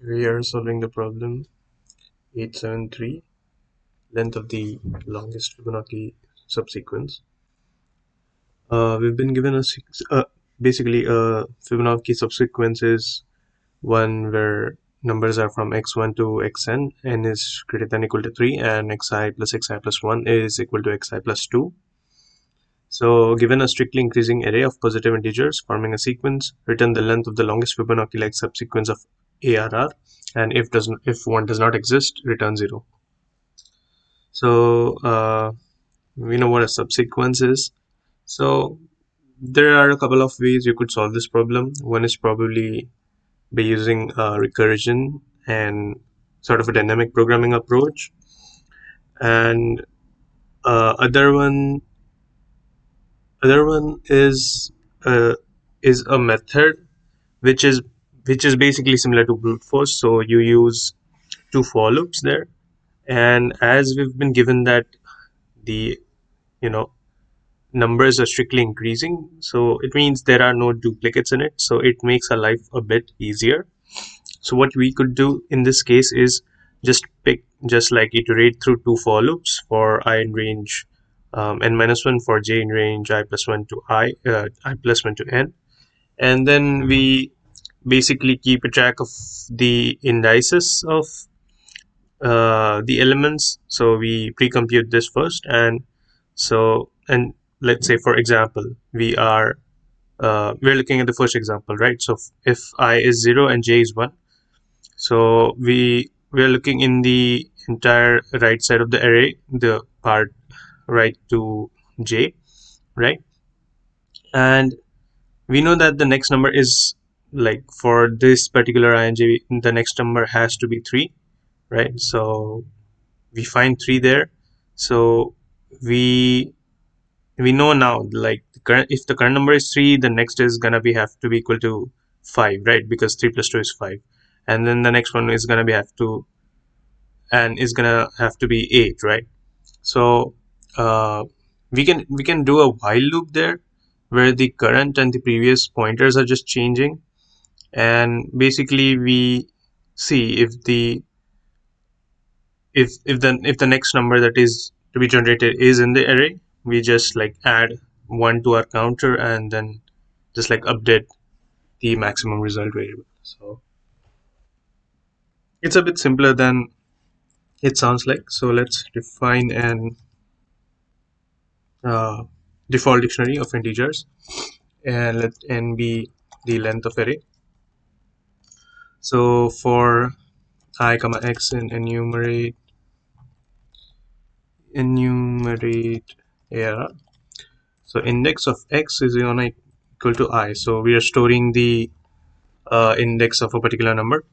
We are solving the problem 873, length of the longest Fibonacci subsequence. We've been given basically a Fibonacci subsequence is one where numbers are from x1 to xn, n is greater than equal to 3, and xi plus 1 is equal to xi plus 2. So given a strictly increasing array of positive integers forming a sequence, return the length of the longest Fibonacci-like subsequence of ARR, and if one does not exist, return 0. So we know what a subsequence is. So there are a couple of ways you could solve this problem. One is probably by using recursion and sort of a dynamic programming approach, and other one is a method which is basically similar to brute force. So you use two for loops there, and as we've been given that the numbers are strictly increasing, so it means there are no duplicates in it, so it makes our life a bit easier. So what we could do in this case is just like iterate through two for loops for I in range n minus 1, for j in range I plus 1 to I plus 1 to n, and then we basically keep a track of the indices of the elements. So we pre-compute this first, and let's say, for example, we're looking at the first example, right? So if I is 0 and j is 1, so we're looking in the entire right side of the array, the part right to j, right? And we know that the next number is, like, for this particular ing, the next number has to be 3, right? So we find 3 there. So we know now, like, if the current number is 3, the next is gonna have to be equal to 5, right? Because 3 plus 2 is 5, and then the next one is gonna have to be 8, right? So we can do a while loop there, where the current and the previous pointers are just changing, and basically we see if the next number that is to be generated is in the array, we just like add 1 to our counter and then just like update the maximum result variable. So it's a bit simpler than it sounds like. So let's define an default dictionary of integers, and let n be the length of array. So for I comma x in enumerate ARR, so index of x is equal to I. So we are storing the index of a particular number,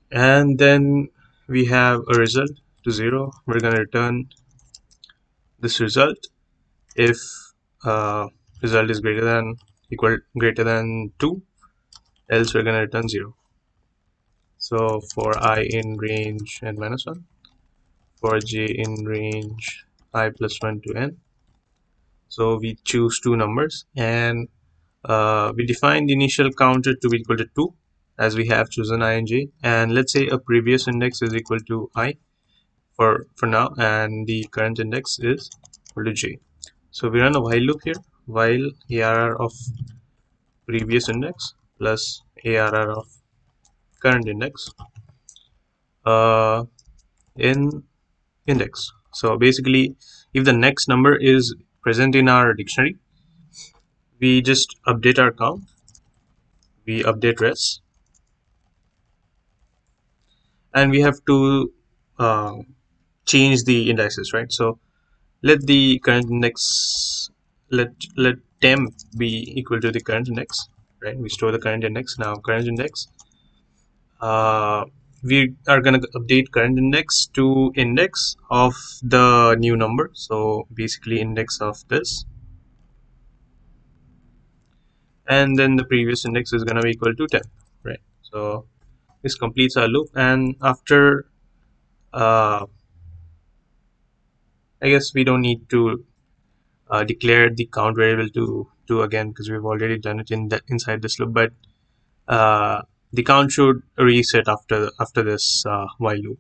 and then we have a result to 0. We're going to return this result if result is greater than 2, else we're going to return 0. So for I in range n minus 1, for j in range I plus 1 to n, so we choose two numbers, and we define the initial counter to be equal to 2, as we have chosen I and j, and let's say a previous index is equal to I for now, and the current index is equal to j. So we run a while loop here, while ARR of previous index plus ARR of current index in index. So basically, if the next number is present in our dictionary, we just update our count, we update res, and we have to change the indices, right? So let the current index, let temp be equal to the current index, right? We store the current index. Now current index, we are going to update current index to index of the new number, so basically index of this, and then the previous index is going to be equal to 10, right? So this completes our loop, and after I guess we don't need to declare the count variable to again, because we've already done it inside this loop. But the count should reset after this while loop.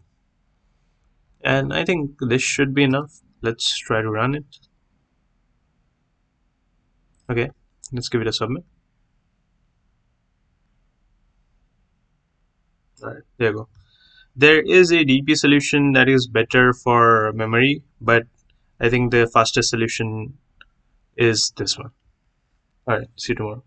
And I think this should be enough. Let's try to run it. Okay, let's give it a submit. All right, there you go. There is a DP solution that is better for memory, but I think the fastest solution is this one. All right, see you tomorrow.